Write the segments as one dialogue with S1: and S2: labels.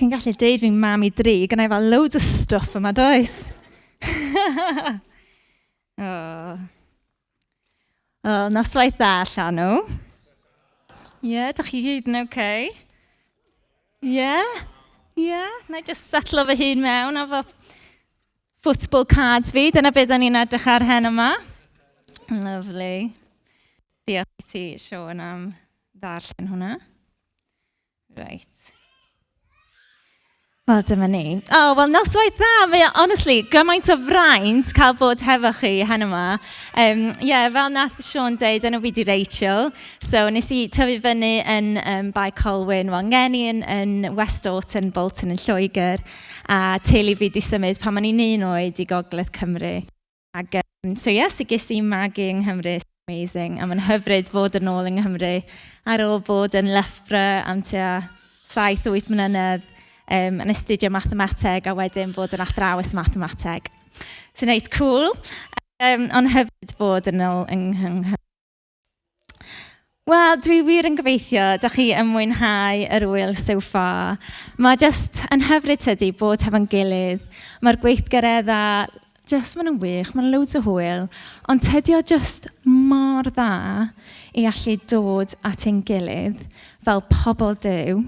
S1: chi'n gallu deud fi'n mam I 3, gynnau fel loads o stwff yma, does? Nos Fawrth Llanw. Ie, dych chi gyd yn okay? Ie? Na I just setlo fy hun mewn a fy football cards fi. Dyna beth ni'n edrych ar hen yma. Lovely. Diolch I ti, Siôn, am ddarllen hwnna. Right. Wel, dyma ni. Nos Fawrth dda. Mae honestly, gymaint o fraint cael bod hefo chi hen yma. Fel nath Siôn deud, yna fi di Rachel. So, nes I tyfu fyny yn Bai Colwyn. Wel, ngeni yn West Orton, Bolton yn Lloegr. A teulu fi di symud pan ma'n i'n 1 oed I Gogledd Cymru. Ac, so ges I magu yng Nghymru. Amazing. A mae'n hyfryd bod yn ôl yng Nghymru. Ar ôl bod yn Loughborough am tua 7-8 mlynedd. Yn astudio mathemateg a wedyn bod yn athrawes mathemateg. So nice, cool. Ond hyfryd bod yn ôl yng Nghymru. Wel, dwi wir yn gobeithio, dach chi yn mwynhau yr wyl so far. Mae just yn hyfryd tydi bod hefo'n gilydd. Mae'r gweithgaredda, maen nhw'n wych, mae'n loads o hwyl. Ond tydi o just mor dda I allu dod at ein gilydd fel pobl Duw.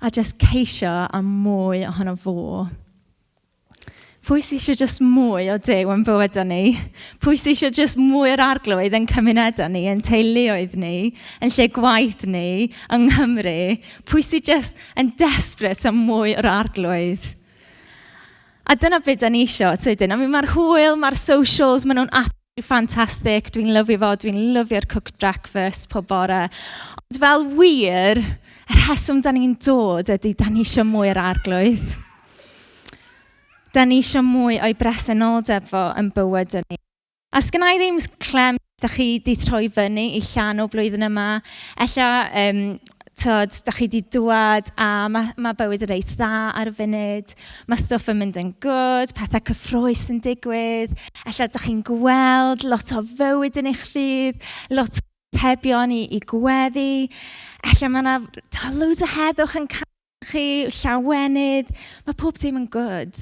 S1: A just ceisio am mwy ohono fo. Pwy sy'n eisiau just mwy o Duw yn bywydau ni? Pwy sy'n eisiau just mwy o'r arglwydd yn cymunedau ni, yn teuluoedd ni, yn lle gwaith ni, yng Nghymru? Pwy sy'n just yn desperate am mwy o'r arglwydd? A dyna beth da ni eisiau, tydyn. Mae'r hwyl, mae'r socials, maen nhw'n absolutely fantastic. Dwi'n lyfio fo, dwi'n lyfio'r cooked breakfast pob bore. Ond fel wir, yr rheswm da ni'n dod ydy, da ni eisiau mwy o'r arglwydd. Da ni eisiau mwy o'i bresenoldeb fo yn bywyd ni. A sgynna I ddim clem, da chi di troi fyny I Llanw blwyddyn yma. Ella, da chi di dŵad a mae bywyd yn reit dda ar y funud. Mae stwff yn mynd yn good, pethau cyffrous yn digwydd. Ella, da chi'n gweld lot o fywyd yn eich fydd, lot o tebion I gweddi. Ella mae yna loads o heddwch yn cael chi, llawenydd. Mae pob dim yn good.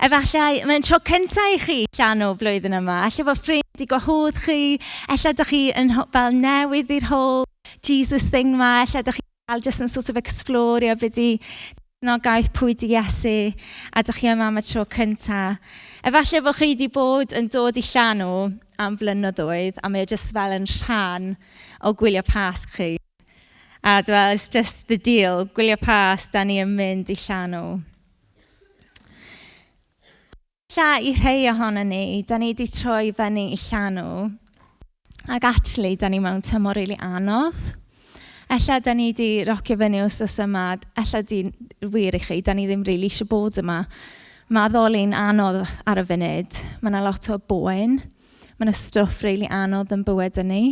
S1: Efallai, mae'n tro cyntaf I chi Llanw blwyddyn yma. Ella bod ffrind I gwahodd chi. Ella da chi yn fel newydd i'r whole Jesus thing ma. Ella da chi cael just yn sort of explorio beth I nogaeth pwyd I Iesu. A da chi yma am y tro cyntaf. Efallai bod chi wedi bod yn dod I Llanw am flynyddoedd. A mae just fel yn rhan o gwylio Pasg chi. A well, it's just the deal. Gwylio Pasg, da ni yn mynd I Llanw. Lla I rhai ohono ni, da ni wedi troi fyny I Llanw. Ac actually, da ni mewn tymor rili anodd. Ella da ni wedi rocio fyny wsos yma, ella di wir I chi, da ni ddim rili eisiau bod yma. Mae ddoli'n anodd ar y funud. Mae yna lot o boen. Mae yna stwff rili anodd yn bywyd ni.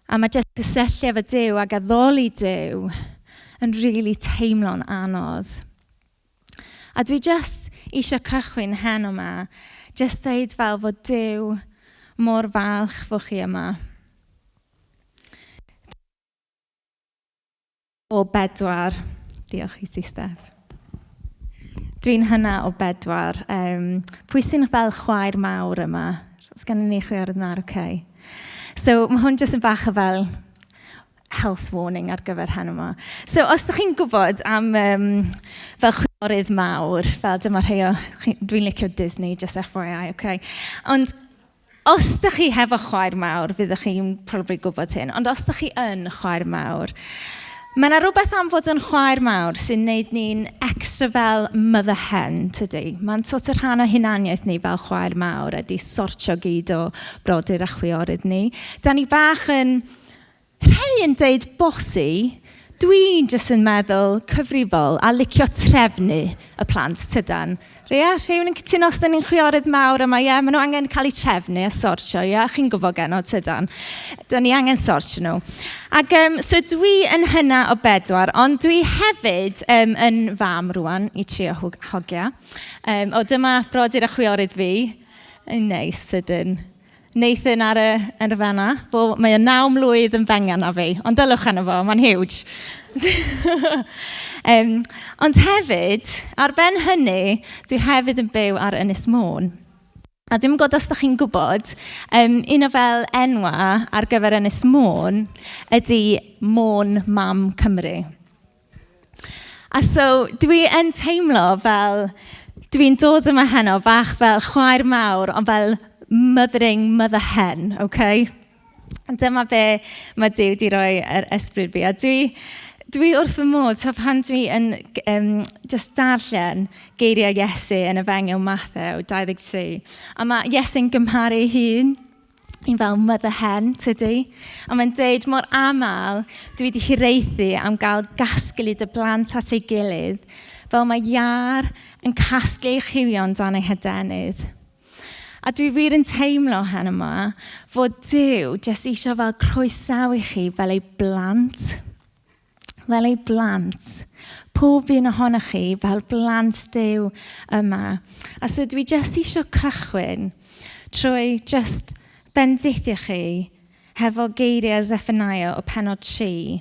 S1: A mae jyst cysylltu efo Duw ac addoli Duw yn rili teimlo'n anodd. A dwi jyst eisiau cychwyn hen yma, jyst dweud fel fod Duw mor falch fod chi yma. O 4. Diolch I ti, Steph. Dwi'n hynna o 4. Pwy sy'n fel chwaer mawr yma? Os gen ni chwaer yna, okay. So mae hwn jyst yn bach o fel health warning ar gyfer hen yma. So os ydych chi'n gwybod am fel chwiorydd mawr, fel dyma rhai o, dwi'n licio Disney, just FYI, okay. Ond os ydych chi hefo chwaer mawr, fyddwch chi'n probably gwybod hyn, ond os ydych chi yn chwaer mawr, mae yna rhywbeth am fod yn chwaer mawr sy'n neud ni'n extra fel mother hen, tydi. Mae'n sort of rhan o hunaniaeth ni fel chwaer mawr ydy sortio gyd o brodyr a chwiorydd ni. Da ni bach yn rhai yn deud bosi, dwi'n jyst yn meddwl cyfrifol a licio trefnu y plant tydan. Rhywun yn cytuno os da ni'n chwiorydd mawr yma, maen nhw angen cael eu trefnu a sortio, chi'n gwybod genno tydan. Da ni angen sortio nhw. Ac so dwi yn hynna o 4, ond dwi hefyd yn fam rwan I trio hogia. Dyma brodyr a chwiorydd fi. Neis tydyn. Nathan ar y fanna, mae 9 mlwydd yn bengan na fi, ond dylwch arno fo, mae'n huge. Ond hefyd, ar ben hynny, dwi hefyd yn byw ar Ynys Môn. A dwi'n gwybod os ydych chi'n gwybod, un o fel enwa ar gyfer Ynys Môn ydy Môn Mam Cymru. A so dwi yn teimlo fel, dwi'n dod yma heno bach fel chwaer mawr, ond fel mothering mother hen, okay? Dyma be mae Duw wedi rhoi yr ysbryd fi. A dwi wrth fy modd, pan dwi yn just darllen geiriau Iesu yn Efengyl Mathew 23. A mae Iesu'n gymharu ei hun i fel mother hen, tydi? A mae'n deud mor aml dwi wedi hiraethu am gael gasglu dy blant at ei gilydd, fel mae iar yn casglu ei chywio'n dan ei hydenydd. A dwi wir yn teimlo hyn yma fod Duw jyst eisiau fel croesawu chi fel ei blant. Fel ei blant. Pob un ohonoch chi fel blant Duw yma. A so dwi jyst eisiau cychwyn trwy jyst bendithio chi hefo geiriau Zephaniah o pennod 3,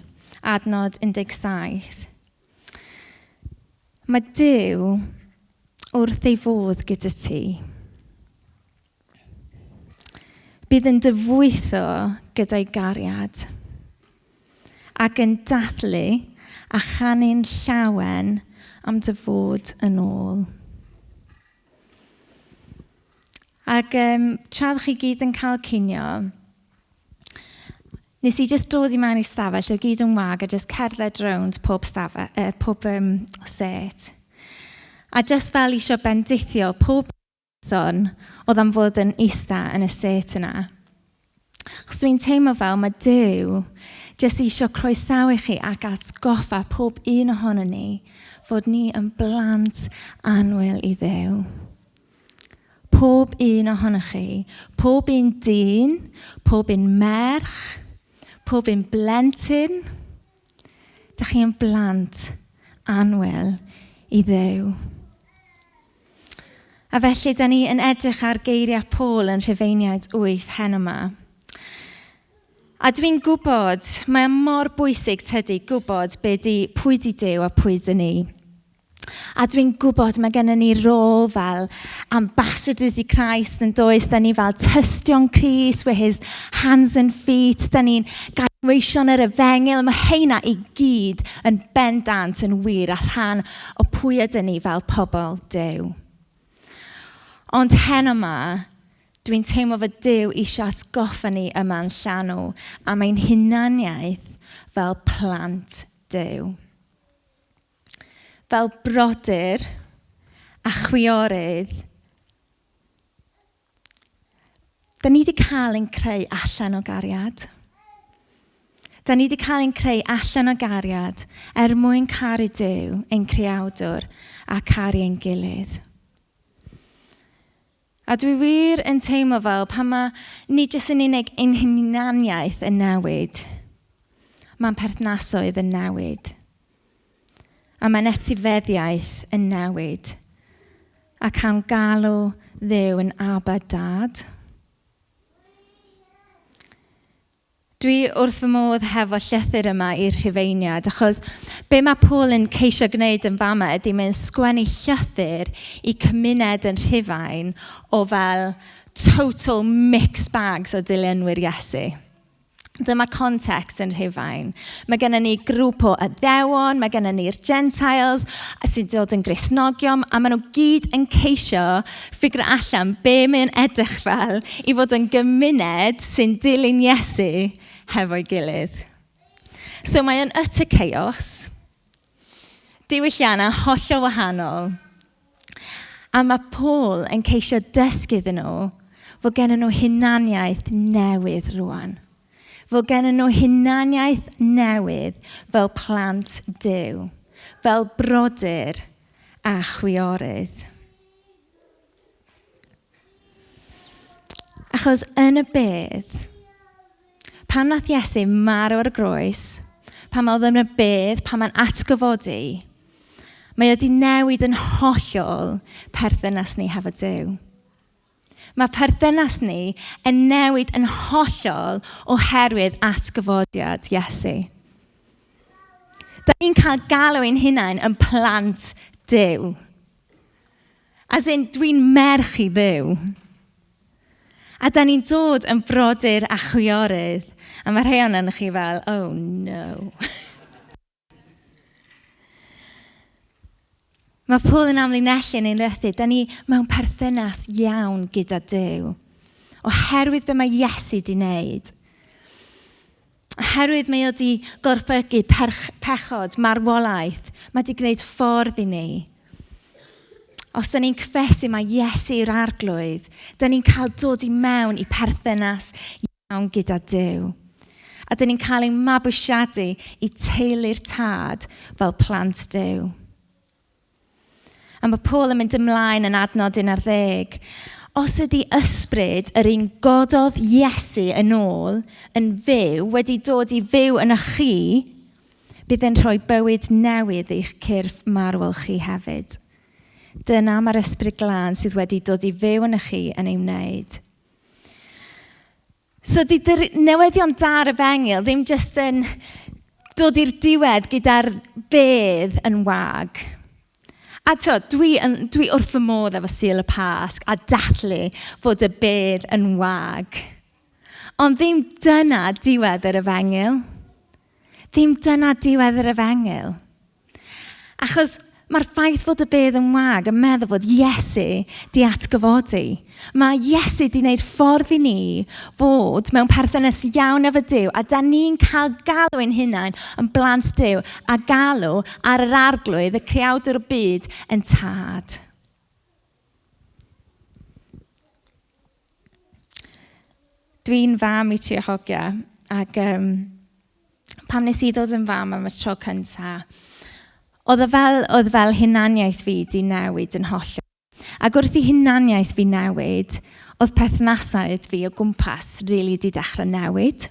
S1: adnod 17. Mae Duw wrth ei fodd gyda ti. Bydd yn dyfwytho gyda'i gariad ac yn dathlu a chanu'n llawen am dy fod yn ôl. Ac tra ddech chi gyd yn cael cinio, nes i jyst dod i mewn i'r stafell, o gyd yn wag, a jyst cerdded rownd pob set. A jyst fel eisiau bendithio pob person oedd am fod yn eista yn y set yna. Chos dwi'n teimlo fel mae Duw jyst eisiau croesawu chi ac atgoffa pob un ohono ni fod ni yn blant annwyl i Dduw. Pob un ohonoch chi, pob un dyn, pob un merch, pob un blentyn, dych chi yn blant annwyl i Dduw. A felly, da ni yn edrych ar geiriau Paul yn Rhufeiniaid 8 heno yma. A dwi'n gwybod, mae mor bwysig tydi gwybod pwy di Duw a pwy di ni. A dwi'n gwybod mae gennym ni rôl fel ambassadors i Christ yn does. Da ni fel tystion Christ, we're his hands and feet. Da ni'n gadweision yr Efengyl. Mae heina i gyd yn bendant yn wir a rhan o pwy ydyn ni fel pobl Duw. Ond heno yma, dwi'n teimlo fod Duw eisiau atgoffa ni yma'n llanw a mae'n hunaniaeth fel plant Duw. Fel brodyr a chwiorydd, da ni wedi cael ein creu allan o gariad. Da ni wedi cael ein creu allan o gariad mwyn caru Duw, ein creawdwr, a caru ein gilydd. A dwi wir yn teimlo fel pan mae ni jyst yn unig ein hunaniaeth yn newid. Mae'n perthnasoedd yn newid. A mae'n etifeddiaeth yn newid. Ac am galw Dduw yn Abba Dad. Dwi wrth fy modd hefo llythyr yma i'r Rhufeiniad, achos be mae Paul yn ceisio gwneud yn fama ydy mae'n sgwennu llythyr i cymuned yn Rhufain o fel total mixed bags o dilynwyr Iesu. Dyma context yn Rhufain. Mae gennym ni grŵp o addewon, mae gennym ni'r Gentiles sy'n dod yn Gristnogion, a maen nhw gyd yn ceisio ffigur allan be mae'n edrych fel i fod yn gymuned sy'n dilyn Iesu hefo'i gilydd. So mae yn utter chaos, diwylliannau hollol wahanol, a mae Paul yn ceisio dysgu iddyn nhw fod gennym nhw hunaniaeth newydd rwan. Fod gennym nhw hunaniaeth newydd fel plant Duw, fel brodyr a chwiorydd. Achos yn y bedd, pan nath Iesu marw ar y groes, pan oedd yn y bedd, pan mae'n atgyfodi, mae wedi newid yn hollol perthynas ni hefo Duw. Mae perthynas ni yn newid yn hollol oherwydd atgyfodiad Iesu. Da ni'n cael galw ein hunain yn plant Duw. As in, dwi'n merch i Dduw. A da ni'n dod yn brodyr a chwiorydd. A mae rhai o'n chi fel, oh no. Mae Paul yn amlinellu yn ein lythu, da ni mewn perthynas iawn gyda Duw. Oherwydd be mae Iesu di wneud. Oherwydd mae o di gorfygu pechod, marwolaeth. Mae di gwneud ffordd i ni. Os da ni'n cyffesu mae Iesu yw'r arglwydd, da ni'n cael dod i mewn i perthynas iawn gyda Duw. A da ni'n cael ein mabwysiadu i teulu'r tad fel plant Duw. A mae Paul yn mynd ymlaen yn adnod 11. Os ydy ysbryd yr un gododd Iesu yn ôl, yn fyw, wedi dod i fyw yn chi, bydd yn rhoi bywyd newydd i'ch cyrff marwol chi hefyd. Dyna mae'r ysbryd glân sydd wedi dod i fyw yn chi yn ei wneud. So, di newyddion dar y fengil ddim jyst yn dod i'r diwedd gyda'r bedd yn wag. A dwi wrth fy modd efo Sul y Pasg a dathlu fod y bedd yn wag. Ond ddim dyna diwedd yr efengil. Ddim dyna diwedd yr efengil. Achos mae'r ffaith fod y bedd yn wag yn meddwl fod Iesu di atgyfodi. Mae Iesu di wneud ffordd i ni fod mewn perthynas iawn efo Duw a da ni'n cael galw ein hunain yn blant Duw a galw ar yr arglwydd y creawdwr y byd yn tad. Dwi'n fam i tri hogia ac pam nes I ddod yn fam am y tro cyntaf, oedd fel hunaniaeth fi di newid yn hollol. Ac wrth I hunaniaeth fi newid, oedd perthnasoedd fi o gwmpas rili di dechrau newid.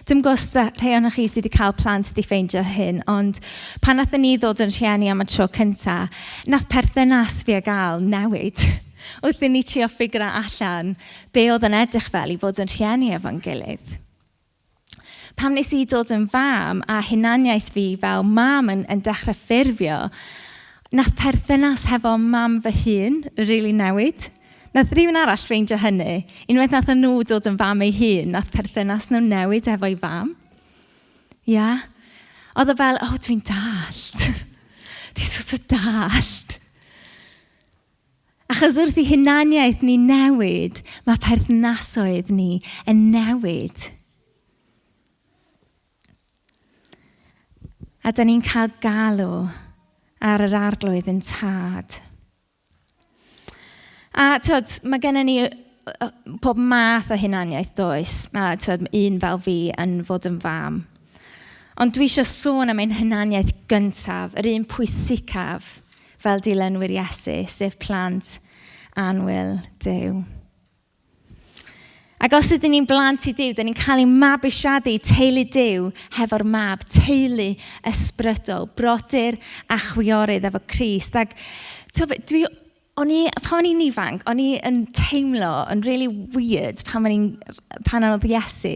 S1: Dwi'n gwybod rhai o'n chi sydd wedi cael plant di ffeindio hyn, ond pan nathon ni ddod yn rhieni am y tro cyntaf, nath perthynas fi a gael newid. Wrth I ni trio ffigur allan be oedd yn edrych fel I fod yn rhieni efo'n gilydd. Pam nes I dod yn fam a hunaniaeth fi fel mam yn dechrau ffurfio, nath perthynas hefo mam fy hun rili newid. Nath rhywun arall ffeindio hynny. Unwaith nath nhw dod yn fam ei hun, nath perthynas nhw newid efo'i fam. Ia? Oedd o fel, dwi'n dallt. Dwi'n sort of dallt. Achos wrth I hunaniaeth ni newid, mae perthnasoedd ni yn newid. A da ni'n cael galw ar yr arglwydd yn tad. A mae gennym ni pob math o hunaniaeth does. Un fel fi yn fod yn fam. Ond dwi eisiau sôn am ein hunaniaeth gyntaf, yr un pwysicaf fel dilynwyr Iesu, sef plant annwyl Duw. Ac os ydyn ni'n blant I Duw, dyn ni'n cael ein mabwysiadu I teulu Duw hefo'r mab, teulu ysbrydol, brodyr a chwiorydd efo Crist. Ac pan o'n i'n ifanc, o'n I yn teimlo yn really weird pan oedd Iesu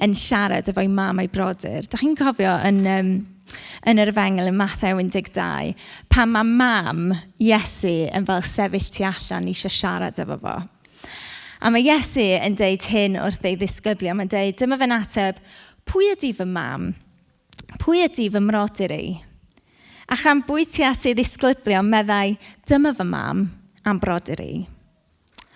S1: yn siarad efo'i mam a'i brodyr. Dach chi'n cofio yn yr efengil yn Mathew 12, pan mae mam Iesu yn fel sefyll tu allan eisiau siarad efo fo. A mae Iesu yn deud hyn wrth ei ddisgyblion. Mae'n deud, dyma fe'n ateb, pwy ydy fy mam? Pwy ydy fy mrodyr I? A chan bwyty at ei ddisgyblion meddai, dyma fy mam a'n brodyr I.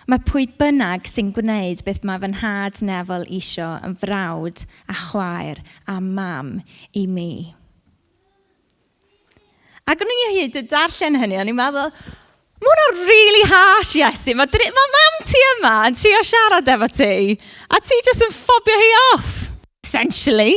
S1: Mae pwy bynnag sy'n gwneud beth mae fy nhad nefol isio yn frawd a chwaer a mam I mi. Ac o'n i'n hyd y darllen hynny, o'n i'n meddwl, mae hwnna'n really harsh, Iesu. Mae mam ti yma yn trio siarad efo ti, a ti jyst yn ffobio hi off, essentially.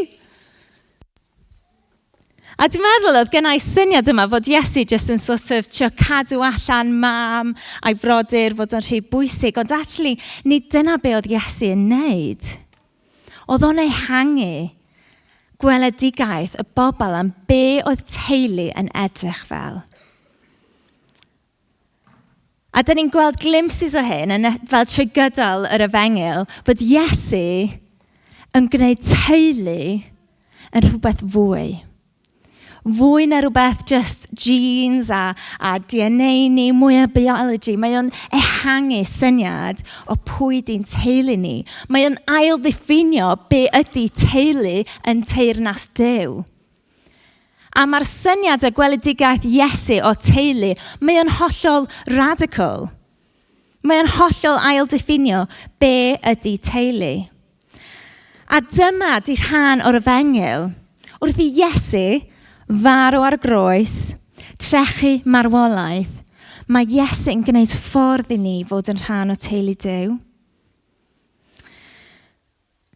S1: A dwi'n meddwl oedd gennau syniad yma fod Iesu jyst yn sort of trio cadw allan mam a'i brodyr fod o'n rhy bwysig, ond actually, nid dyna be oedd Iesu yn wneud. Oedd o'n ehangu gweledigaeth y bobl am be oedd teulu yn edrych fel. A dyn ni'n gweld glimpses o hyn fel trwy gydol yr efengil bod Iesu yn gwneud teulu yn rhywbeth fwy. Fwy na rhywbeth just genes a DNA ni, mwy o biology. Mae o'n ehangu syniad o pwy di'n teulu ni. Mae o'n ail ddiffinio be ydy teulu yn teyrnas Duw. A mae'r syniad o gweledigaeth Iesu o teulu, mae o'n hollol radical. Mae o'n hollol ail diffinio be ydy teulu. A dyma di rhan o'r efengyl wrth i Iesu farw ar y groes, trechu marwolaeth, mae Iesu yn gwneud ffordd i ni fod yn rhan o teulu Duw.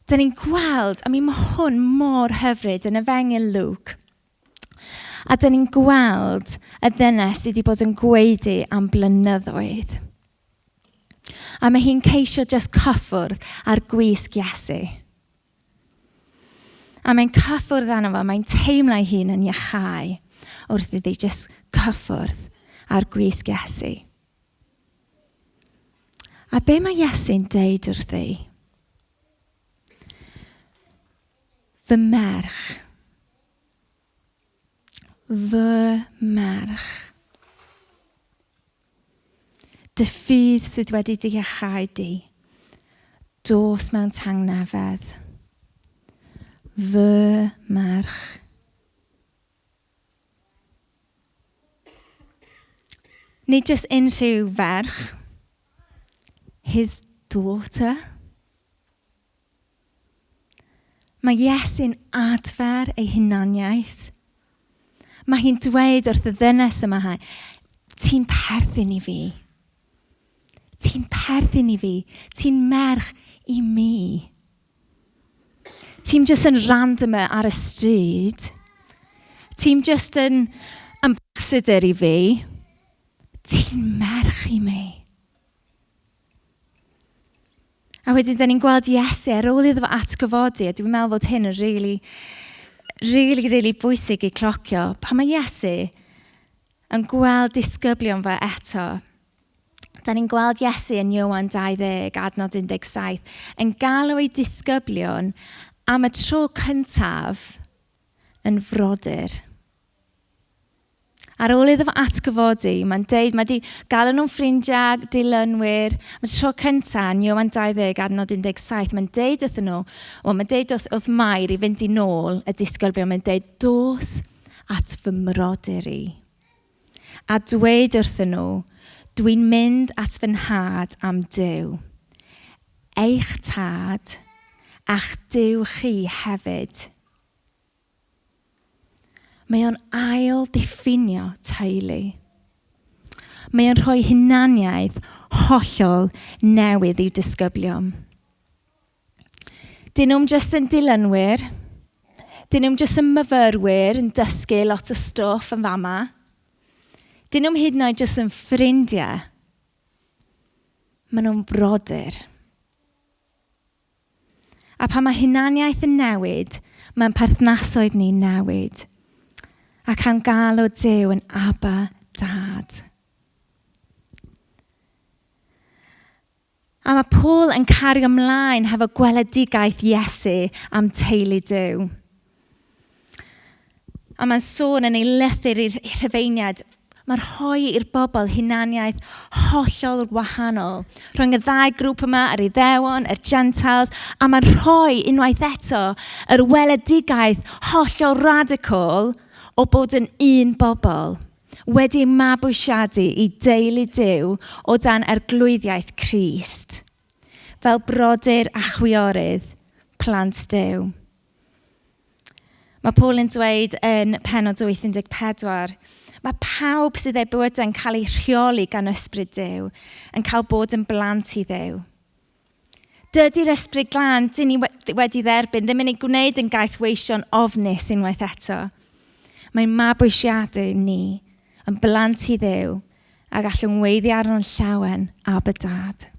S1: Dyna ni'n gweld, a mae hwn mor hyfryd yn efengyl Luke. A dyna ni'n gweld y ddynes sydd wedi bod yn gweidi am blynyddoedd. A mae hi'n ceisio just cyffwrdd ar gwisg Iesu. A mae'n cyffwrdd arno fo, mae'n teimlo ei hun yn iachau wrth iddi just cyffwrdd ar gwisg Iesu. A be mae Iesu'n deud wrthi? Fy merch. Fy merch. Dy ffydd sydd wedi dy iachau di. Dos mewn tangnefedd. Fy merch. Nid jyst unrhyw ferch. His daughter. Mae Iesu'n adfer ei hunaniaeth. Mae hi'n dweud wrth y ddynes yma, ti'n perthyn i fi. Ti'n perthyn i fi. Ti'n merch i mi. Ti'n just yn random ar y stryd. Ti'n just yn ambassador i fi. Ti'n merch i mi. A wedyn, da ni'n gweld Iesu ar ôl iddo fo atgyfodi, a dwi'n meddwl fod hyn yn really bwysig i clocio. Pan mae Iesu yn gweld disgyblion fe eto, da ni'n gweld Iesu yn Ioan 20, adnod 17, yn galw ei disgyblion am y tro cyntaf yn frodyr. Ar ôl iddo fo atgyfodi, mae'n deud, mae di galw nhw'n ffrindiau, dilynwyr. Mae'n tro cyntaf yn Ioan 20, adnod 17, mae'n deud wrthyn nhw, mae'n deud wrth Mair i fynd i nôl y disgyblion, mae'n deud, dos at fy mrodyr i. A dweud wrthyn nhw, dwi'n mynd at fy nhad am Duw. Eich tad, a'ch Duw chi hefyd. Mae o'n ail diffinio teulu. Mae o'n rhoi hunaniaeth hollol newydd i'w disgyblion. Dyn nhw'n jyst yn dilynwyr. Dyn nhw'n jyst yn myfyrwyr yn dysgu lot o stwff yn fama. Dyn nhw'n hyd yn oed jyst yn ffrindiau. Maen nhw'n brodyr. A pan mae hunaniaeth yn newid, mae'n perthnasoedd ni'n newid. Ac am galw Duw yn Abba Dad. A mae Paul yn cario ymlaen hefo gweledigaeth Iesu am teulu Duw. A mae'n sôn yn ei lythyr i'r Rhufeiniad, mae'n rhoi i'r bobl hunaniaeth hollol wahanol. Rhwng y ddau grŵp yma, yr Iddewon, yr Gentiles, a mae'n rhoi unwaith eto yr weledigaeth hollol radical o bod yn un bobl, wedi mabwysiadu i deulu Duw o dan arglwyddiaeth Crist, fel brodyr a chwiorydd, plant Duw. Mae Paul yn dweud yn pennod 8:14, mae pawb sydd ei bywydau'n cael ei rheoli gan ysbryd Duw, yn cael bod yn blant i Dduw. Dydy'r ysbryd glân, dyn ni wedi dderbyn, ddim yn ei gwneud yn gaeth weision ofnus unwaith eto. Mae'n mabwysiadu ni yn blant i Dduw a gallwn weiddi arno'n llawen Abba Dad.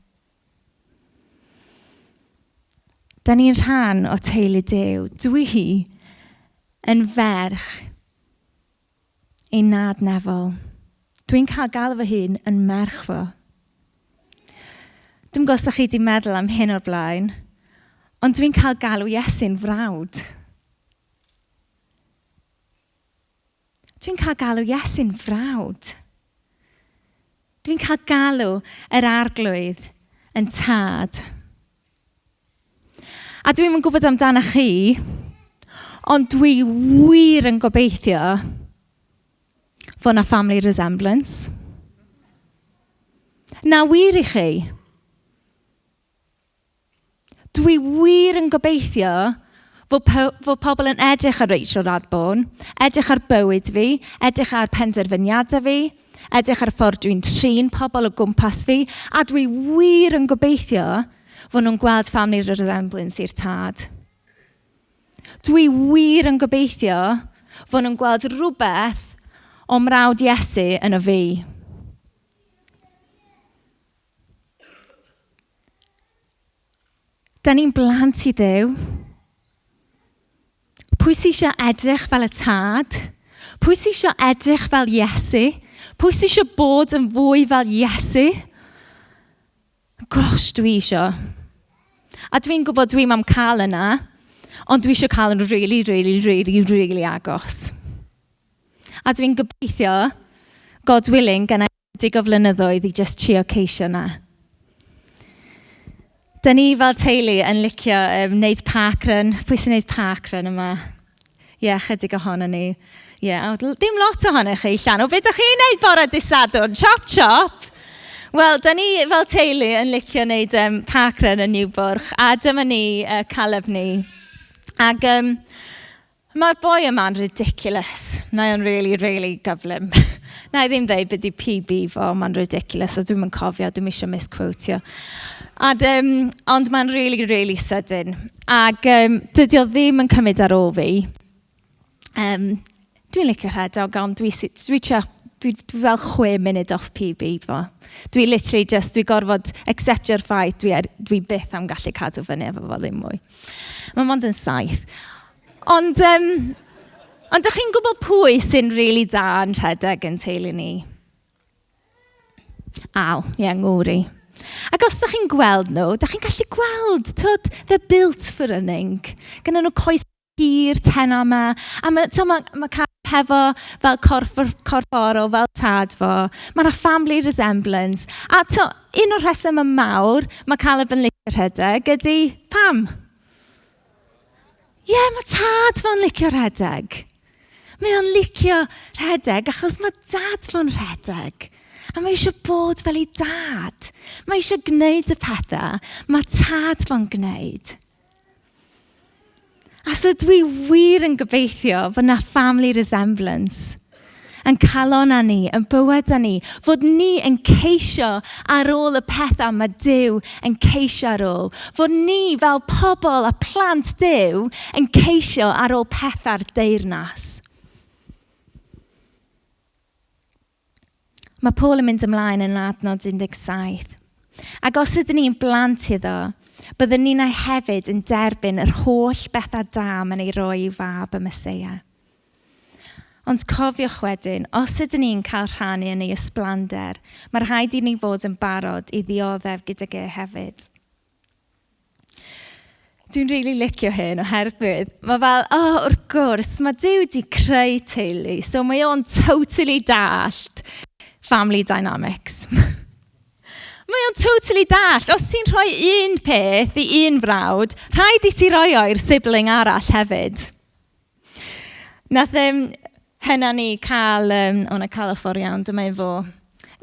S1: Da ni'n rhan o teulu Duw. Dwi yn ferch ein nad nefol. Dwi'n cael galw fy hun yn merch fo. Dwi'n gwybod os chi wedi meddwl am hyn o'r blaen, ond dwi'n cael galw Iesu'n frawd. Dwi'n cael galw Iesu'n frawd. Dwi'n cael galw yr arglwydd yn tad. A dwi'n yn gwybod amdano chi, ond dwi wir yn gobeithio fod na family resemblance. Na wir i chi. Dwi wir yn gobeithio fod pobl yn edrych ar Rachel Radborne, edrych ar bywyd fi, edrych ar penderfyniadau fi, edrych ar ffordd dwi'n trin pobl o gwmpas fi, a dwi wir yn gobeithio fod nhw'n gweld family resemblance i'r tad. Dwi wir yn gobeithio fod nhw'n gweld rhywbeth o mrawd Iesu yn y fi. Da ni'n blant i Dduw. Pwy sy'n eisiau edrych fel y tad? Pwy sy'n eisiau edrych fel Iesu? Pwy sy'n eisiau bod yn fwy fel Iesu? Gosh, dwi eisiau. A dwi'n gwybod dwi'n am cael yna, ond dwi eisiau cael yn really agos. A dwi'n gobeithio, God willing, gan dig o flynyddoedd i just trio ceisio yna. Da ni fel teulu yn licio wneud parkrun. Pwy sy'n wneud parkrun yma? Chydig ohono ni. Dim lot ohonoch chi, Llanw. Be ydych chi'n wneud bore dydd Sadwrn? Chop. Wel, da ni fel teulu yn licio wneud parkrun yn Niwbwrch. A dyma ni caleb ni. Ac mae'r boi yma'n ridiculous. Mae'n really gyflym. Na i ddim dweud beth i PB fo, mae'n ridiculous, a dwi'n cofio, dwi'n eisiau misquotio. Ond mae'n really sydyn. Ac dydy o ddim yn cymryd ar ôl fi. Dwi'n licio rhedeg, ond dwi fel 6 munud off PB fo. Dwi gorfod acceptio'r ffaith, dwi byth am gallu cadw fyny efo fo ddim mwy. Mae'n mond yn 7. Ond ydych chi'n gwybod pwy sy'n really da yn rhedeg yn teulu ni? Ngwri. Ac os ydych chi'n gweld nhw, ydych chi'n gallu gweld, they're built for running. Gyda nhw coes hir, tena yma, a mae cael hefo fel corfforol, fel tad fo. Mae yna family resemblance. A un o'r rheswm y mawr, mae Caleb yn licio rhedeg, ydy pam? Mae tad fo'n licio rhedeg. Mae o'n licio rhedeg achos mae dad fo'n rhedeg. A mae eisiau bod fel ei dad. Mae eisiau gwneud y pethau mae tad fo'n gwneud. A so dwi wir yn gobeithio fod na family resemblance yn calona ni, yn bywydau ni, fod ni yn ceisio ar ôl y pethau mae Duw yn ceisio ar ôl. Fod ni fel pobl a plant Duw yn ceisio ar ôl pethau'r deyrnas. Mae Paul yn mynd ymlaen yn adnod 17. Ac os ydyn ni'n blant iddo, byddwn ni'n hefyd yn derbyn yr holl bethau da ma'n ei roi i'w fab y Meseia. Ond cofiwch wedyn, os ydyn ni'n cael rhannu yn ei ysblander, mae rhaid i ni fod yn barod i ddioddef gydag e hefyd. Dwi'n really licio hyn oherwydd, mae fel, wrth gwrs, mae Duw wedi creu teulu, so mae o'n totally dallt family dynamics. Mae o'n totally dallt, os ti'n rhoi un peth i un frawd, rhaid i ti roi o'r sibling arall hefyd. Nath hynna ni cael, o'na cael y ffordd iawn, dyma fo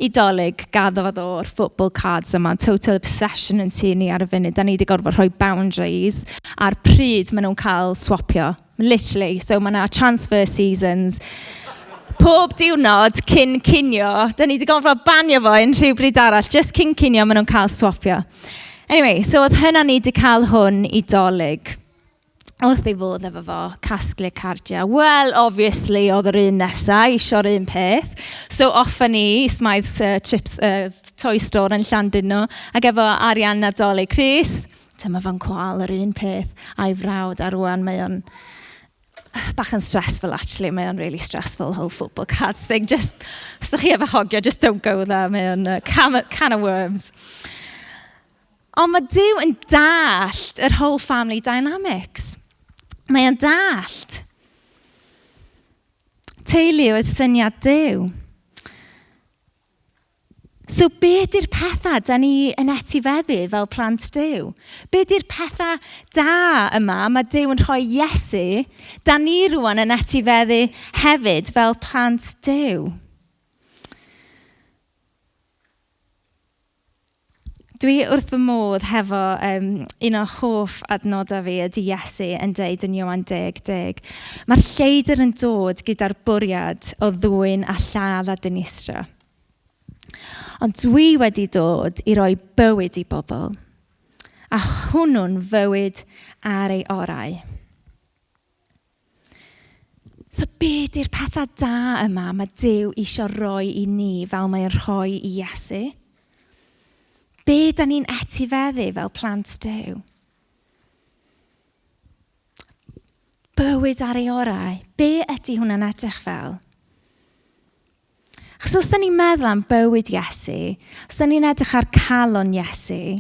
S1: Idolig gaddodd o'r football cards yma, total obsession yn tu ni ar y funud. Da ni wedi gorfod rhoi boundaries a'r pryd maen nhw'n cael swapio. Literally, so mae yna transfer seasons. Pob diwrnod cyn cinio, da ni wedi gorfod banio fo yn rhywbryd arall, just cyn cinio maen nhw'n cael swapio. Anyway, so oedd hynna ni wedi cael hwn Idolig. Wrth ei fodd efo fo, casglu cardia. Wel, obviously, oedd yr un nesaf, isio'r un peth. So, offa ni, Smythe Toy Store yn Llandudno, ac efo Arian Nadolig. Chris, dyma fo'n cwal yr un peth a'i frawd, a rwan mae o'n bach yn stressful, actually. Mae o'n really stressful, whole football cards thing. Just, os ydych chi efo hogio, just don't go there. Mae o'n can of worms. Ond mae Duw yn dallt yr whole family dynamics. Mae o'n dallt. Teulu oedd syniad Duw. So be di'r pethau da ni yn etifeddu fel plant Duw? Be di'r pethau da yma mae Duw yn rhoi Iesu, da ni rwan yn etifeddu hefyd fel plant Duw? Dwi wrth fy modd hefo un o hoff adnodau fi ydy Iesu yn deud yn Ioan 10:10. Mae'r lleidr yn dod gyda'r bwriad o ddwyn a lladd a dinistrio. Ond dwi wedi dod i roi bywyd i bobl. A hwnnw'n fywyd ar ei orau. So be di'r pethau da yma mae Duw eisiau roi i ni fel mae'n rhoi i Iesu? Be da ni'n etifeddu fel plant Duw? Bywyd ar ei orau. Be ydy hwnna'n edrych fel? Achos os da ni'n meddwl am bywyd Iesu, os da ni'n edrych ar calon Iesu,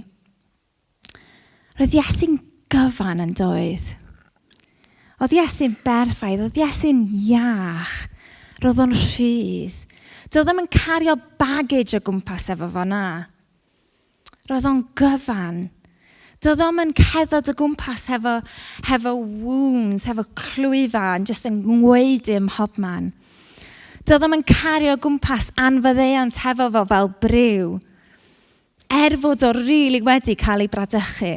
S1: roedd Iesu'n gyfan yn doedd. Oedd Iesu'n berffaith, oedd Iesu'n iach, roedd o'n rhydd. Doedd ddim yn cario baggage o gwmpas efo fo na. Roedd o'n gyfan. Doedd ddim yn cerdded o gwmpas hefo wounds, hefo clwyfan, jyst yn ngweidi ym mhobman. Doedd ddim yn cario o gwmpas anfaddeuant hefo fo fel briw. Fod o rili wedi cael ei bradychu.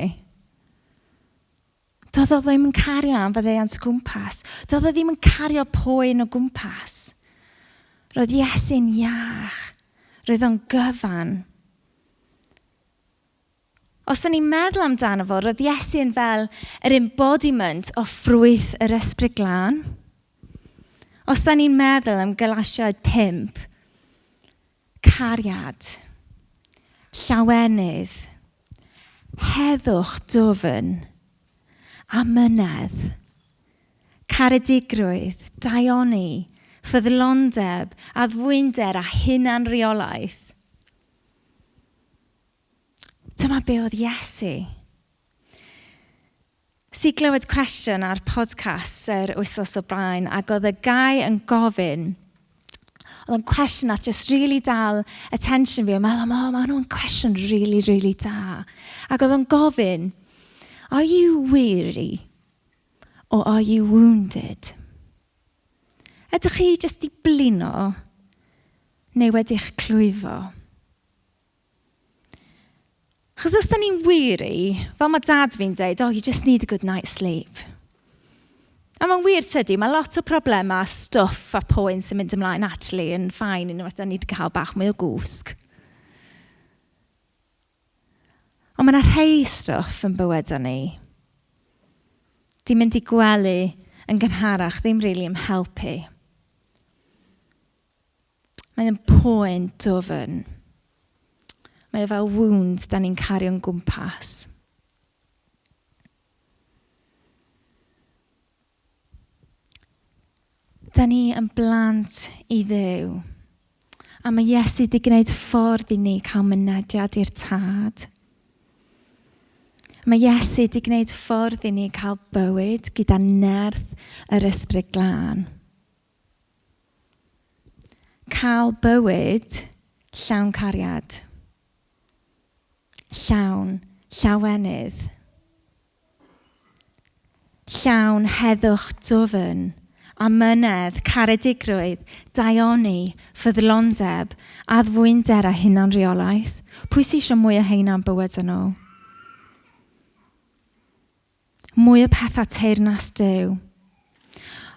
S1: Doedd o ddim yn cario anfaddeuant o gwmpas. Doedd o ddim yn cario poen o gwmpas. Roedd Iesu'n iach. Roedd o'n gyfan. Os da ni'n meddwl amdano fo, roedd Iesu'n fel yr embodiment o ffrwyth yr ysbryd glân. Os da ni'n meddwl am Galasiaid 5, cariad, llawenydd, heddwch dwfn, amynedd, caredigrwydd, daioni, ffyddlondeb, addfwynder a hunanreolaeth. Dyma be oedd Iesu. Si glywed cwestiwn ar podcast yr wythnos o blaen, ac oedd y gai yn gofyn, oedd yn cwestiwn at just really dal attention fi, a meddwl, mae hwnnw'n cwestiwn really, really da. Ac oedd yn gofyn, are you weary or are you wounded? Ydych chi just i blino neu wedi'ch clwyfo? Chos os da ni'n weary, fel mae dad fi'n dweud, you just need a good night's sleep. A mae'n wir tydi, mae lot o problemau, stwff a poen sy'n mynd ymlaen actually yn ffain unwaith da ni wedi cael bach mwy o gwsg. Ond mae yna rhai stwff yn bywyd ni. Di mynd i gwely yn gynharach, ddim rili yn helpu. Mae'n poen dwfn. Mae fel wound da ni'n cario'n gwmpas. Da ni yn blant i Dduw. A mae Iesu wedi gwneud ffordd i ni cael mynediad i'r tad. Mae Iesu wedi gwneud ffordd i ni cael bywyd gyda nerth yr ysbryd glân. Cael bywyd llawn cariad. Llawn llawenydd. Llawn heddwch dwfn, amynedd, caredigrwydd, daioni, ffyddlondeb, addfwynder a hunanreolaeth. Pwy sy'n eisiau mwy o heina yn bywyd nhw? Mwy o pethau teyrnas Duw.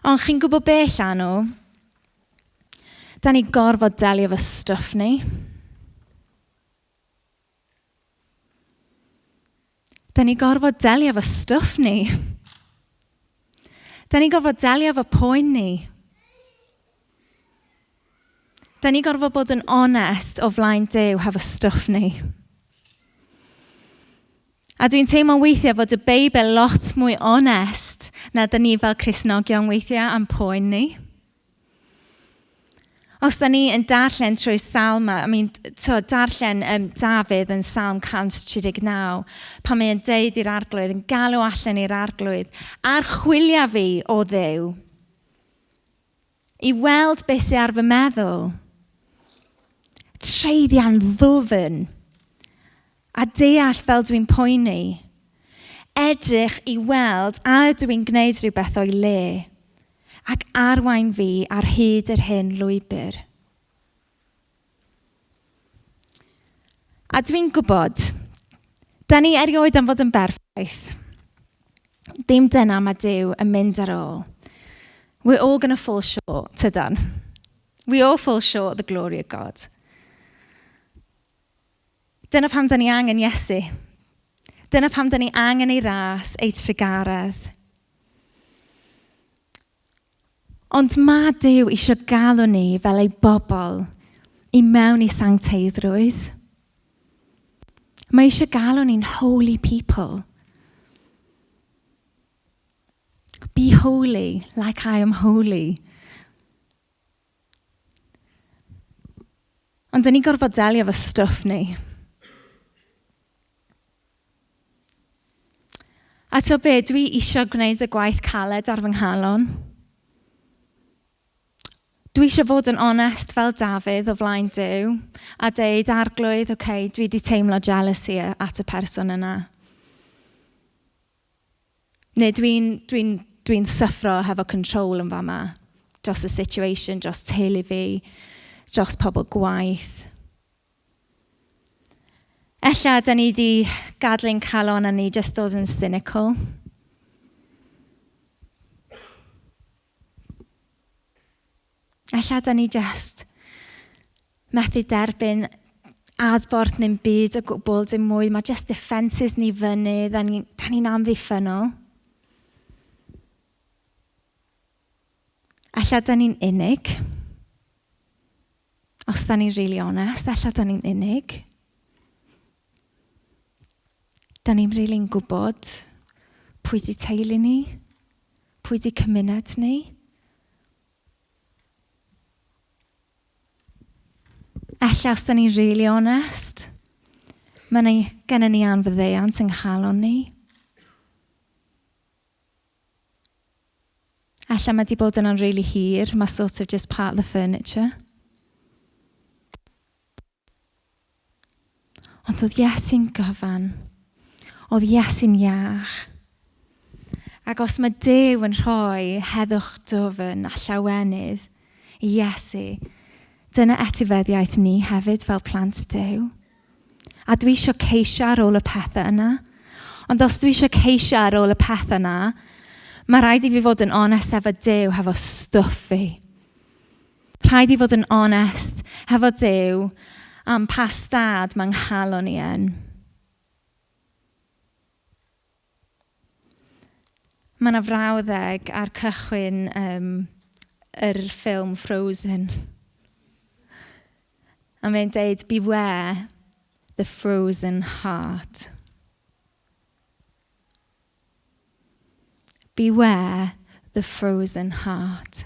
S1: Ond chi'n gwybod be Llanw? Da ni gorfod delio efo stwff ni. Da ni gorfod delio efo stwff ni. Da ni gorfod delio efo poen ni. Da ni gorfod bod yn onest o flaen Duw hefo stwff ni. A dwi'n teimlo weithiau fod y Beibl lot mwy onest na da ni fel Cristnogion weithiau am poen ni. Os da ni yn darllen trwy Salma, darllen Dafydd yn Salm 139, pan mae'n deud i'r arglwydd, yn galw allan i'r arglwydd, archwilio fi o Dduw. I weld beth sydd ar fy meddwl. Treiddiau'n ddwfn. A deall fel dwi'n poeni. Edrych i weld a dwi'n gwneud rhywbeth o'i le. Ac arwain fi ar hyd yr hyn lwybr. A dwi'n gwybod, da ni erioed am fod yn berffaith. Dim dyna mae Duw yn mynd ar ôl. We're all going to fall short, tydan. We all fall short of the glory of God. Dyna pam da ni angen Iesu. Dyna pam da ni angen ei ras, ei trigaredd. Ond mae Duw eisiau galw ni fel ei bobl i mewn i sancteiddrwydd. Mae eisiau galw ni'n holy people. Be holy like I am holy. Ond da ni gorfod delio efo stwff ni. A to be, dwi eisiau gwneud y gwaith caled ar fy nghalon. Dwi eisiau fod yn onest fel Dafydd o flaen Duw a deud arglwydd, dwi wedi teimlo jealousy at y person yna. Neu dwi'n syffro hefo control yn fama dros y situation, dros teulu fi, dros pobl gwaith. Ella, da ni wedi gadlu'n calon a ni just dod yn cynical. Ella, da ni just methu derbyn adborth neu'n byd o gwbl dim mwy. Mae just defences ni fyny, da ni'n amddiffynol. Ella, da ni'n unig. Os da ni'n really honest, ella da ni'n unig. Da ni'n really'n gwybod pwy di teulu ni, pwy di cymuned ni. Ella os da ni'n really honest, mae gennym ni anfyddeuant yng nghalon ni. Ella mae di bod yna'n really hir, mae sort of just part of the furniture. Ond oedd Iesu'n gyfan. Oedd Iesu'n iach. Ac os mae Duw yn rhoi heddwch dwfn a llawenydd i Iesu, dyna etifeddiaeth ni hefyd fel plant Duw. A dwi eisiau ceisio ar ôl y pethau yna. Ond os dwi eisiau ceisio ar ôl y pethau yna, mae rhaid i fi fod yn onest efo Duw, hefo stwff fi. Rhaid i fod yn onest hefo Duw am pa stad mae'n nghalon ni yn. Mae yna frawddeg ar cychwyn yr ffilm Frozen. A mae'n deud, beware the frozen heart. Beware the frozen heart.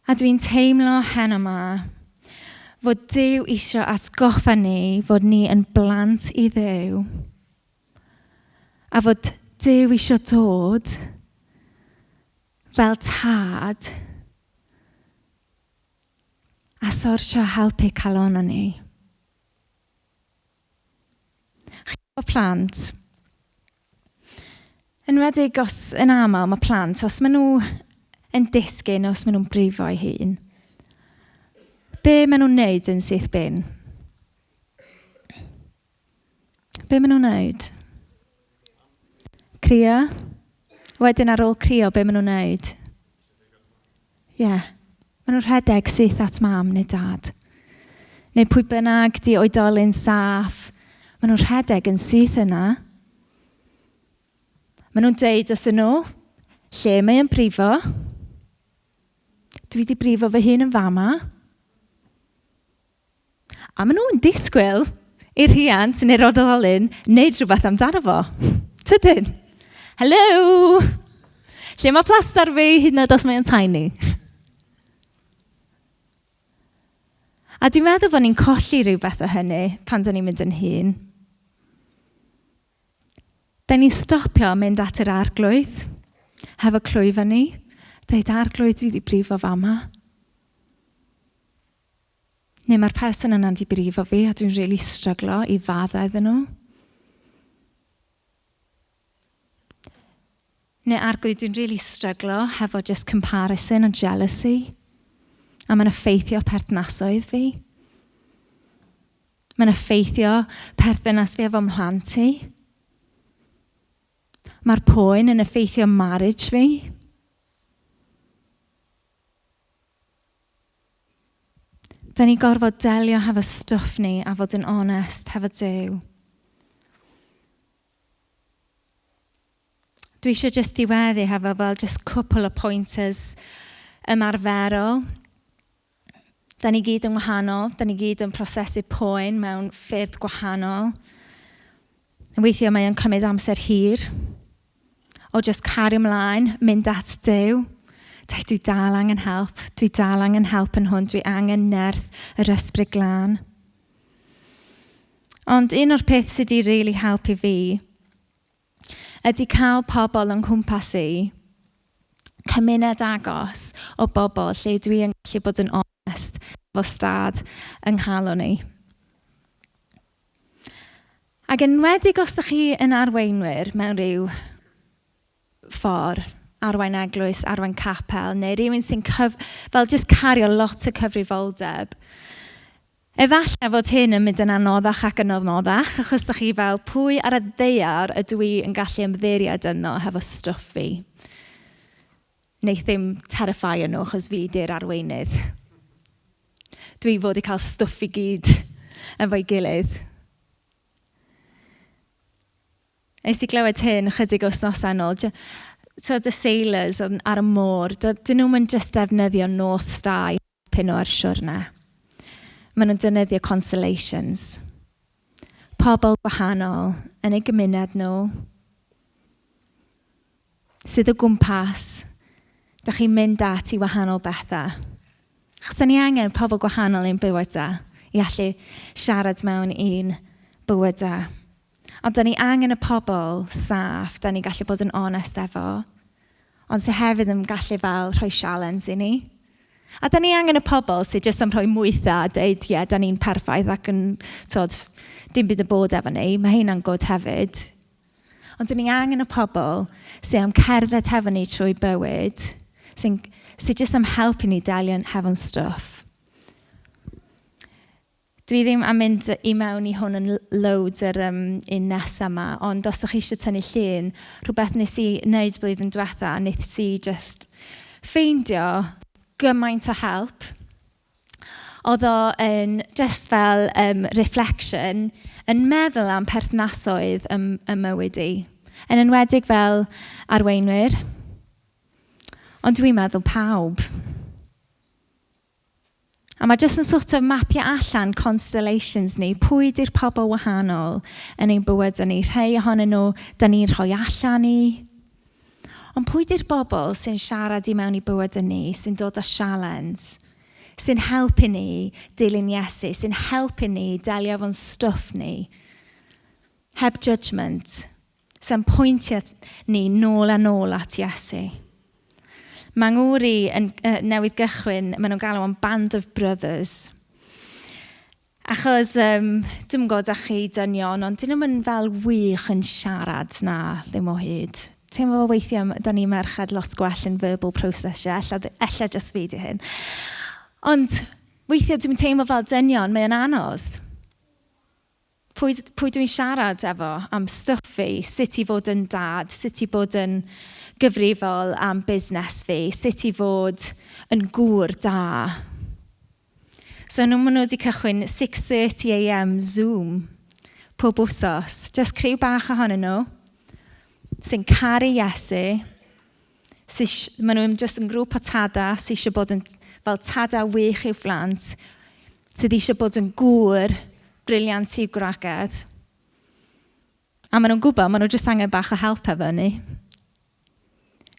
S1: A dwi'n teimlo heno yma fod Duw eisiau atgoffa ni fod ni yn blant i Dduw. A fod Duw eisiau dod fel tad a sorsio helpu calon ni. Chi'n plant. Yn wedig os yn aml mae plant, os maen nhw yn disgyn, os maen nhw'n brifo eu hun. Be maen nhw'n neud yn syth bin? Be maen nhw'n neud? Crio. Wedyn ar ôl crio, be maen nhw'n neud? Ie. Maen nhw'n rhedeg syth at mam neu dad. Neu pwy bynnag di oedolyn saff. Maen nhw'n rhedeg yn syth yna. Maen nhw'n deud wrthyn nhw, lle mae yn brifo. Dwi wedi brifo fy hun yn fama. A maen nhw'n disgwyl i'r rhiant neu'r oedolyn wneud rhywbeth amdano fo. Tydyn? Helo! Lle mae plaster fi hyd yn oed os mae'n tiny? A dwi'n meddwl bod ni'n colli rhywbeth o hynny pan da ni'n mynd yn hyn. Da ni'n stopio mynd at yr arglwydd. Hefo clwyfo ni. Deud arglwydd dwi wedi brifo fama. Neu mae'r person yna wedi brifo fi a dwi'n really stryglo i fadda iddyn nhw. Neu arglwydd dwi'n really stryglo hefo just comparison and jealousy. A mae'n effeithio perthnasoedd fi. Mae'n effeithio perthynas fi efo mhlant i. Mae'r poen yn effeithio marriage fi. Da ni gorfod delio hefo stwff ni a fod yn onest hefo Duw. Dwi eisiau just diweddu hefo fel just couple of pointers ymarferol. Da ni gyd yn wahanol, da ni gyd yn prosesu poen mewn ffyrdd gwahanol. Weithio mae o'n cymryd amser hir o just cario ymlaen, mynd at Duw. Dwi dal angen help. Dwi dal angen help yn hwn. Dwi angen nerth yr ysbryd glân. Ond un o'r peth sydd wedi really helpu fi ydy cael pobl yn cwmpas i, cymuned agos o bobl lle dwi yn gallu bod yn onest efo stad yng nghalon ni. Ac yn enwedig os ydych chi yn arweinwyr mewn rhyw ffordd, arwain eglwys, arwain capel, neu rhywun sy'n fel just cario lot o cyfrifoldeb. Efallai fod hyn yn mynd yn anoddach ac yn anoddach, achos ydych chi fel pwy ar y ddaear ydw i yn gallu ymddiried yno hefo stwff fi. Neu ddim terrifio nhw achos fi di'r arweinydd. Dwi fod i cael stwff i gyd efo'i gilydd. Nes i glywed hyn chydig wythnosau yn ôl. So the sailors ar y môr, dyn nhw'n just defnyddio North Star i helpu nhw ar siwrne. Maen nhw'n defnyddio constellations. Pobl gwahanol yn eu gymuned nhw. Sydd o gwmpas, da chi'n mynd at i wahanol bethau. Achos da ni angen pobl gwahanol i'n bywydau i allu siarad mewn un bywydau. Ond da ni angen y pobl saff, da ni gallu bod yn onest efo, ond sydd hefyd yn gallu fel rhoi sialens i ni. A da ni angen y pobl sydd jyst yn rhoi mwytha a dweud, ie, da ni'n perffaith ac yn, dim byd y bod efo ni, mae hynna'n good hefyd. Ond da ni angen y pobl sydd am cerdded hefo ni trwy bywyd, sydd jyst am helpu ni delio hefo'n stwff. Dwi ddim am mynd i mewn i hwn yn loads yr un nesaf yma, ond os ydych chi eisiau tynnu llun, rhywbeth nes i wneud blwyddyn diwetha, nes i just ffeindio gymaint o help. Oedd o yn just fel reflection, yn meddwl am perthnasoedd y mywyd i. Yn enwedig fel arweinwyr, ond dwi'n meddwl pawb. A mae jyst yn sort of mapio allan constellations ni, pwy di'r pobl wahanol yn ein bywyd ni. Rhai ohonyn nhw, da ni'n rhoi allan ni. Ond pwy di'r bobl sy'n siarad i mewn i bywyd ni, sy'n dod â sialens, sy'n helpu ni dilyn Iesu, sy'n helpu ni delio efo'n stwff ni. Heb judgment, sy'n pwyntio ni nôl a nôl at Iesu. Mae ngwri yn newydd gychwyn, maen nhw'n galw am Band of Brothers. Achos, dwi'n gwybod â chi dynion, ond dyn nhw'n fel wych yn siarad na ddim o hyd. Ti'n meddwl weithiau, da ni merched lot gwell yn verbal processio, ella just fi di hyn. Ond weithiau dwi'n teimlo fel dynion, mae'n anodd. Pwy dwi'n siarad efo am stwff fi, sut i fod yn dad, sut i bod yn gyfrifol am busnes fi, sut i fod yn gŵr da. So nhw wedi cychwyn 6:30 AM Zoom pob wsos. Just criw bach ohonyn nhw sy'n caru Iesu. Maen nhw'n just yn grŵp o tada sy'n eisiau bod yn fel tada wych i'w phlant, sydd eisiau bod yn gŵr briliant i'w gwragedd. A maen nhw'n gwybod, maen nhw just angen bach o help efo ni.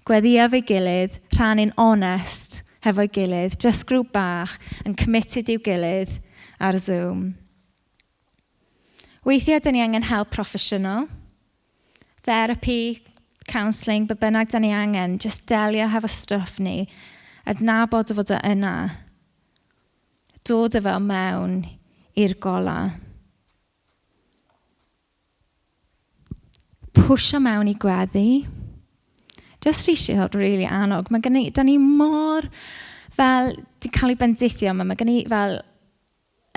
S1: Gweddio efo'i gilydd, rhannu'n onest hefo'i gilydd, just grŵp bach yn committed i'w gilydd ar Zoom. Weithiau, dyn ni angen help proffesiynol, therapy, counselling, be bynnag da ni angen, just delio hefo stwff ni, adnabod o fod o yna, dod o fel mewn i'r gola. Pwysio mewn i gweddi. Just rhysio really anog. Da ni mor fel, di cael ei bendithio yma, mae gen i fel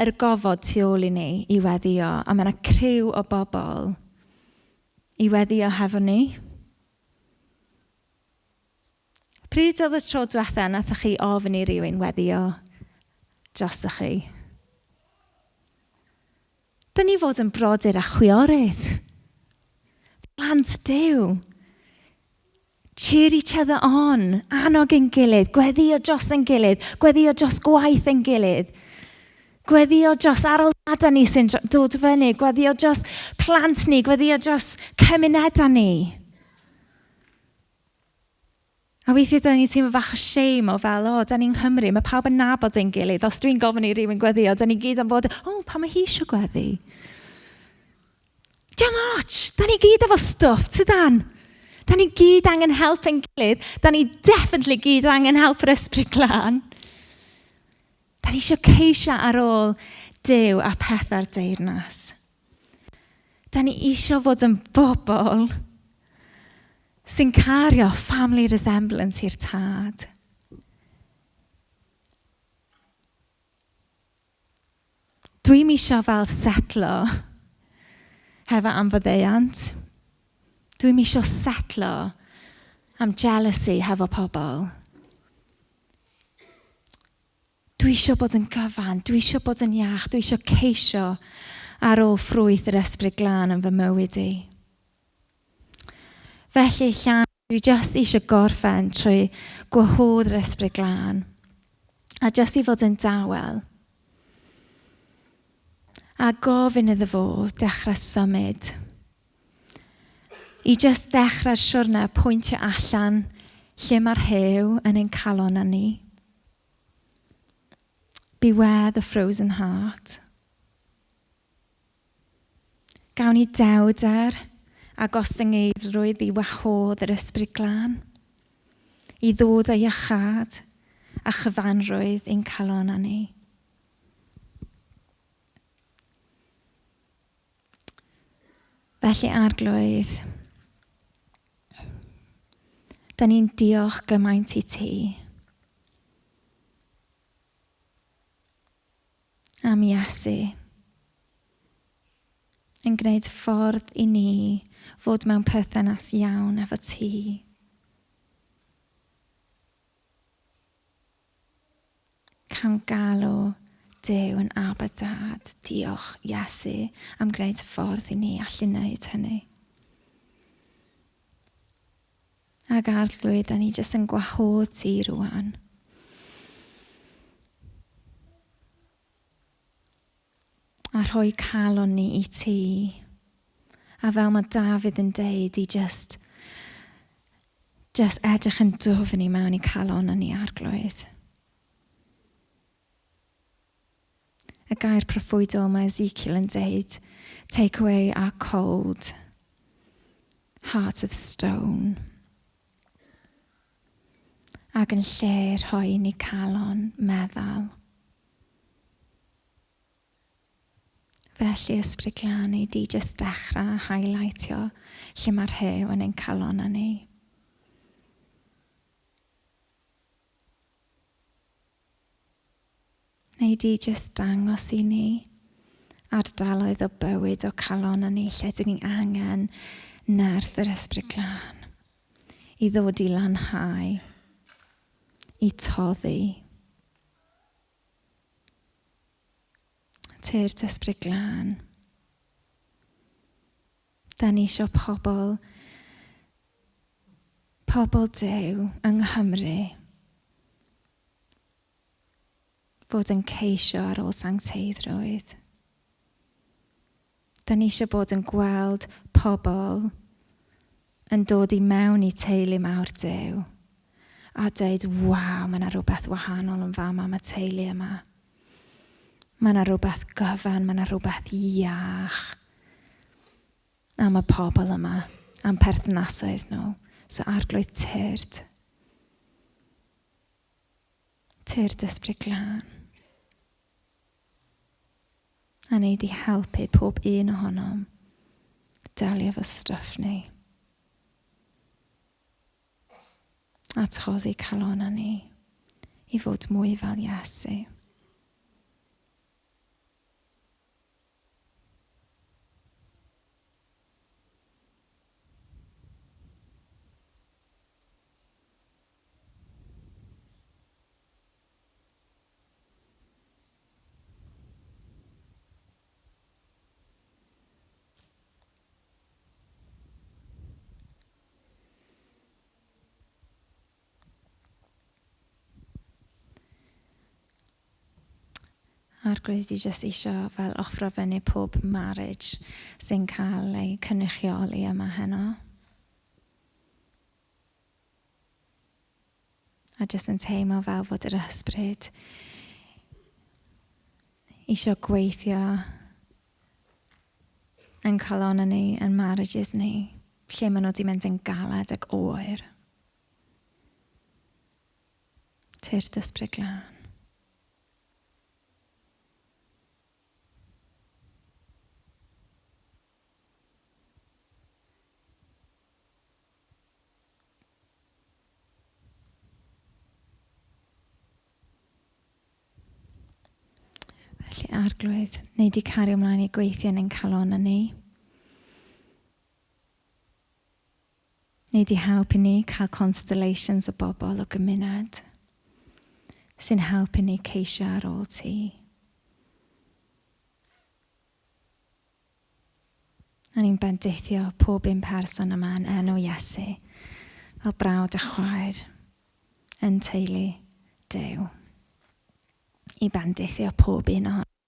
S1: yr gofod tu ôl i ni i weddio, a mae yna criw o bobl i weddio hefo ni. Pryd oedd y tro diwetha nathach chi ofyn i rywun weddio drostoch chi? Da ni fod yn brodyr a chwiorydd. Plant Duw. Cheer each other on. Annog yn gilydd. Gweddio dros yn gilydd. Gweddio dros gwaith yn gilydd. Gweddio dros arolwadau ni sy'n dod fyny. Gweddio dros plant ni. Gweddio dros cymunedau ni. A weithiau da ni teimlo fach o shame o fel, da ni'n Nghymru, mae pawb yn nabod ein gilydd. Os dwi'n gofyn i rywun gweddio, da ni gyd yn bod, pa mae hi eisiau gweddi? Dim ots, da ni gyd efo stwff, tydan? Da ni gyd angen help ein gilydd. Da ni definitely gyd angen help yr ysbryd glân. Da ni eisiau ceisio ar ôl Duw a pethau'r deyrnas. Da ni eisiau fod yn bobl sy'n cario family resemblance i'r tad. Dwi'n eisiau fel setlo hefo anfaddeuant. Dwi'n eisiau setlo am jealousy hefo pobl. Dwi eisiau bod yn gyfan, dwi eisiau bod yn iach, dwi eisiau ceisio ar ôl ffrwyth yr ysbryd glân yn fy mywyd i. Felly, dwi jyst eisiau gorffen trwy gwahodd yr ysbryd glân. A jyst i fod yn dawel. A gofyn iddo fo dechrau symud. I jyst ddechrau'r siwrna pwyntio allan lle mae'r hew yn ein calon ni. Beware the frozen heart. Gawn ni dewder a gostyngeidrwydd i wahodd yr ysbryd glân, i ddod â iachad a chyfanrwydd ein calon ni. Felly arglwydd, da ni'n diolch gymaint i ti am Iesu yn gwneud ffordd i ni fod mewn perthynas iawn efo ti. Cawn galw Duw yn Abba Dad. Diolch Iesu am gwneud ffordd i ni allu wneud hynny. Ac arglwydd, da ni jyst yn gwahodd ti rwan. A rhoi calon ni i ti. A fel mae Dafydd yn deud, i just edrych yn dwfn i mewn i calon ni arglwydd. Y gair proffwydol mae Ezekiel yn deud, take away our cold heart of stone. Ac yn lle rhoi ni calon meddal. Felly ysbryd glân i di jyst dechrau highlightio lle mae'r hew yn ein calon ni. Neu di jyst dangos i ni ardaloedd o bywyd o calon ni lle dyn ni angen nerth yr ysbryd glân i ddod i lanhau, i toddi. Tyrd ysbryd glân. Da ni eisiau pobl Duw yng Nghymru fod yn ceisio ar ôl sancteiddrwydd. Da ni eisiau bod yn gweld pobl yn dod i mewn i teulu mawr Duw a dweud, waw, mae yna rhywbeth wahanol yn fama am y teulu yma. Mae yna rhywbeth gyfan, mae yna rhywbeth iach am y pobl yma. am perthnasoedd nhw. So arglwydd tyrd. Tyrd ysbryd glân. A wneud i helpu pob un ohonom delio fo stwff ni. A toddi calonna ni i fod mwy fel Iesu. Arglwydd i jyst eisiau fel offro fyny pob marriage sy'n cael ei cynrychioli yma heno. A jyst yn teimlo fel fod yr ysbryd eisiau gweithio yn calonna ni, yn marriages ni, lle maen nhw wedi mynd yn galed ac oer. Tyrd ysbryd glân. Felly arglwydd, wneud i cario ymlaen i gweithio yn ein calonna ni. Wneud i helpu ni cael constellations o bobl o gymuned sy'n helpu ni ceisio ar ôl ti. A ni'n bendithio pob un person yma yn enw Iesu fel brawd a chwaer yn teulu Duw. I bendithio pob un ohono.